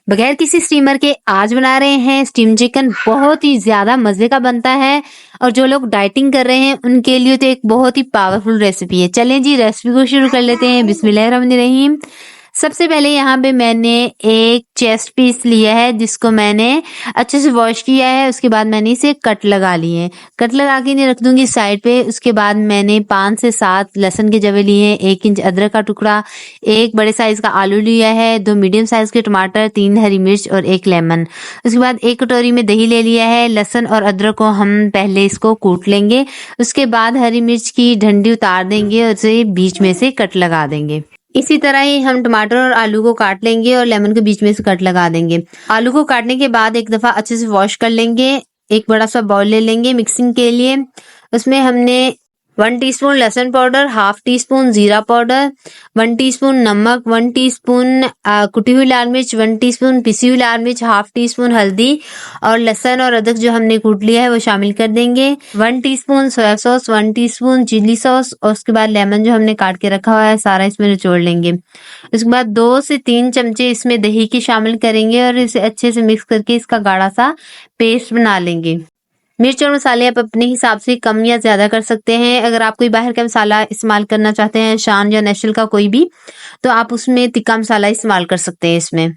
बगैर किसी स्टीमर के आज बना रहे हैं स्टीम चिकन। बहुत ही ज्यादा मजे का बनता है और जो लोग डाइटिंग कर रहे हैं उनके लिए तो एक बहुत ही पावरफुल रेसिपी है। चलें जी रेसिपी को शुरू कर लेते हैं। बिस्मिल्लाहिर्रहमानिर्रहीम। सबसे पहले यहाँ पे मैंने एक चेस्ट पीस लिया है जिसको मैंने अच्छे से वॉश किया है। उसके बाद मैंने इसे कट लगा लिए हैं। कट लगा के इन्हें रख दूंगी साइड पे। उसके बाद मैंने 5 से 7 लहसुन के जवे लिए हैं, 1 इंच अदरक का टुकड़ा, 1 बड़े साइज का आलू लिया है, 2 मीडियम साइज के टमाटर, 3 हरी मिर्च और 1 लेमन। उसके बाद 1 कटोरी में दही ले लिया है। लहसुन और अदरक को हम पहले इसको कूट लेंगे। उसके बाद हरी मिर्च की डंडी उतार देंगे और उसे बीच में से कट लगा देंगे। इसी तरह ही हम टमाटर और आलू को काट लेंगे और लेमन के बीच में से कट लगा देंगे। आलू को काटने के बाद एक दफा अच्छे से वॉश कर लेंगे। एक बड़ा सा बाउल ले लेंगे मिक्सिंग के लिए। उसमें हमने 1 टीस्पून लहसुन पाउडर, 1/2 टीस्पून जीरा पाउडर, 1 टीस्पून नमक, 1 टीस्पून कुटी हुई लाल मिर्च, 1 टीस्पून पिसी हुई लाल मिर्च, 1/2 टीस्पून हल्दी और लहसुन और अदरक जो हमने कूट लिया है वो शामिल कर देंगे। 1 teaspoon soya sauce, 1 teaspoon chilli sauce और उसके बाद लेमन जो हमने काट के रखा हुआ है सारा इसमें निचोड़ लेंगे। उसके बाद 2 से 3 चमचे इसमें दही की शामिल करेंगे और इसे अच्छे से मिक्स करके इसका गाढ़ा सा पेस्ट बना लेंगे। मिर्च और मसाले आप अपने हिसाब से कम या ज्यादा कर सकते हैं। अगर आप कोई बाहर का मसाला इस्तेमाल करना चाहते हैं, शान या नेशनल का कोई भी, तो आप उसमें तिक्का मसाला इस्तेमाल कर सकते हैं। इसमें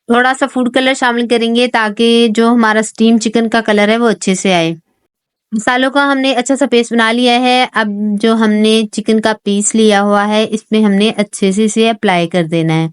थोड़ा सा फूड कलर शामिल करेंगे ताकि जो हमारा स्टीम चिकन का कलर है वो अच्छे से आए। मसालों का हमने अच्छा सा पेस्ट बना लिया है। अब जो हमने चिकन का पीस लिया हुआ है इसमें हमने अच्छे से इसे अप्लाई कर देना है।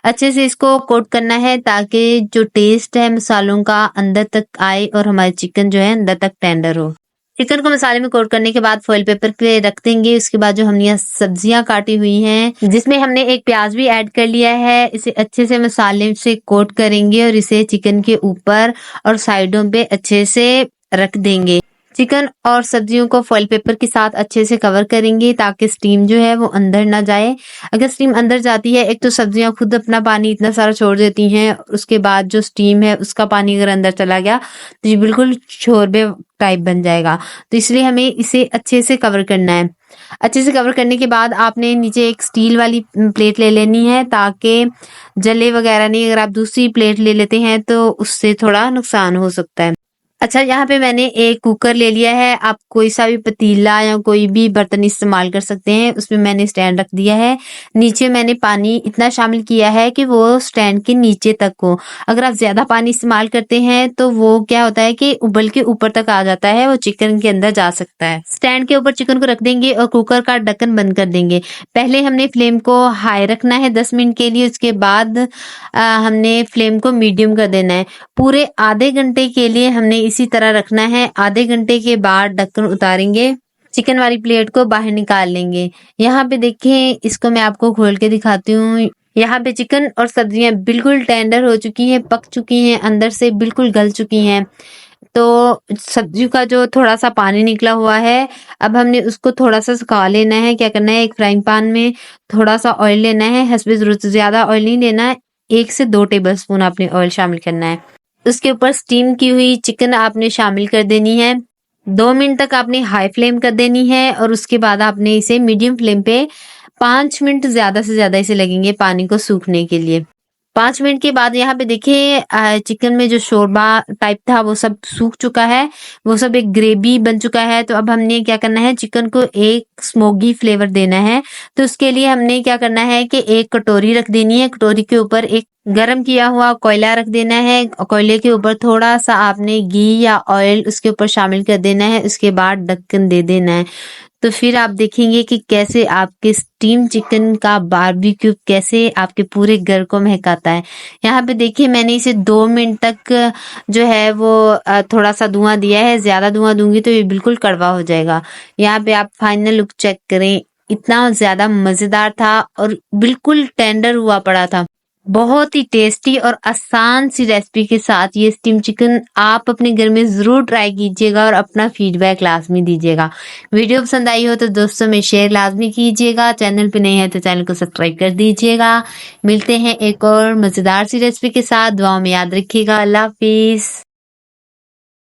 अच्छे से इसको कोट करना है ताकि जो टेस्ट है मसालों का अंदर तक आए और हमारे चिकन जो है अंदर तक टेंडर हो। चिकन को मसाले में कोट करने के बाद फॉइल पेपर पे रख देंगे। उसके बाद जो हमने सब्जियां काटी हुई हैं जिसमें हमने एक प्याज भी ऐड कर लिया है, इसे अच्छे से मसाले से कोट करेंगे और इसे चिकन के ऊपर और साइडों पे अच्छे से रख देंगे। चिकन और सब्जियों को फॉइल पेपर के साथ अच्छे से कवर करेंगे ताकि स्टीम जो है वो अंदर ना जाए। अगर स्टीम अंदर जाती है, एक तो सब्जियां खुद अपना पानी इतना सारा छोड़ देती हैं, उसके बाद जो स्टीम है उसका पानी अगर अंदर चला गया तो ये बिल्कुल शोरबे टाइप बन जाएगा। तो इसलिए हमें इसे अच्छे से कवर करना है। अच्छे से कवर करने के बाद आपने नीचे एक स्टील वाली प्लेट ले लेनी है ताकि जले वगैरह नहीं। अगर आप दूसरी प्लेट ले लेते हैं तो उससे थोड़ा नुकसान हो सकता है। अच्छा, यहाँ पे मैंने एक कुकर ले लिया है। आप कोई सा भी पतीला या कोई भी बर्तन इस्तेमाल कर सकते हैं। उसमें मैंने स्टैंड रख दिया है। नीचे मैंने पानी इतना शामिल किया है कि वो स्टैंड के नीचे तक हो। अगर आप ज्यादा पानी इस्तेमाल करते हैं तो वो क्या होता है कि उबल के ऊपर तक आ जाता है, वो चिकन के अंदर जा सकता है। स्टैंड के ऊपर चिकन को रख देंगे और कुकर का ढक्कन बंद कर देंगे। पहले हमने फ्लेम को हाई रखना है 10 मिनट के लिए। उसके बाद हमने फ्लेम को मीडियम कर देना है। पूरे आधे घंटे के लिए हमने इसी तरह रखना है। आधे घंटे के बाद ढक्कन उतारेंगे, चिकन वाली प्लेट को बाहर निकाल लेंगे। यहाँ पे देखें, इसको मैं आपको खोल के दिखाती हूँ। यहाँ पे चिकन और सब्जियां बिल्कुल टेंडर हो चुकी हैं, पक चुकी हैं, अंदर से बिल्कुल गल चुकी हैं। तो सब्जी का जो थोड़ा सा पानी निकला हुआ है, अब हमने उसको थोड़ा सा सुखा लेना है। क्या करना है, एक फ्राइंग पैन में थोड़ा सा ऑयल लेना है। हस्बे ज़रूरत ज्यादा ऑयल नहीं लेना है, 1 से 2 टेबल स्पून आपने ऑयल शामिल करना है। उसके ऊपर स्टीम की हुई चिकन आपने शामिल कर देनी है। 2 मिनट तक आपने हाई फ्लेम कर देनी है और उसके बाद आपने इसे मीडियम फ्लेम पे 5 मिनट ज्यादा से ज्यादा इसे लगेंगे पानी को सूखने के लिए। 5 मिनट के बाद यहाँ पे देखिए चिकन में जो शोरबा टाइप था वो सब सूख चुका है, वो सब एक ग्रेवी बन चुका है। तो अब हमने क्या करना है, चिकन को एक स्मोकी फ्लेवर देना है। तो उसके लिए हमने क्या करना है कि एक कटोरी रख देनी है। कटोरी के ऊपर एक गरम किया हुआ कोयला रख देना है। कोयले के ऊपर थोड़ा सा आपने घी या ऑयल उसके ऊपर शामिल कर देना है। उसके बाद ढक्कन दे देना है। तो फिर आप देखेंगे कि कैसे आपके स्टीम चिकन का बारबेक्यू कैसे आपके पूरे घर को महकाता है। यहाँ पे देखिए, मैंने इसे 2 मिनट तक जो है वो थोड़ा सा धुआं दिया है। ज्यादा धुआं दूंगी तो ये बिल्कुल कड़वा हो जाएगा। यहाँ पे आप फाइनल लुक चेक करें, इतना ज्यादा मजेदार था और बिल्कुल टेंडर हुआ पड़ा था। बहुत ही टेस्टी और आसान सी रेसिपी के साथ ये स्टीम चिकन आप अपने घर में जरूर ट्राई कीजिएगा और अपना फीडबैक लाजमी दीजिएगा। वीडियो पसंद आई हो तो दोस्तों में शेयर लाजमी कीजिएगा। चैनल पे नए हैं तो चैनल को सब्सक्राइब कर दीजिएगा। मिलते हैं एक और मजेदार सी रेसिपी के साथ। दुआ में याद रखिएगा। अल्लाह हाफिज।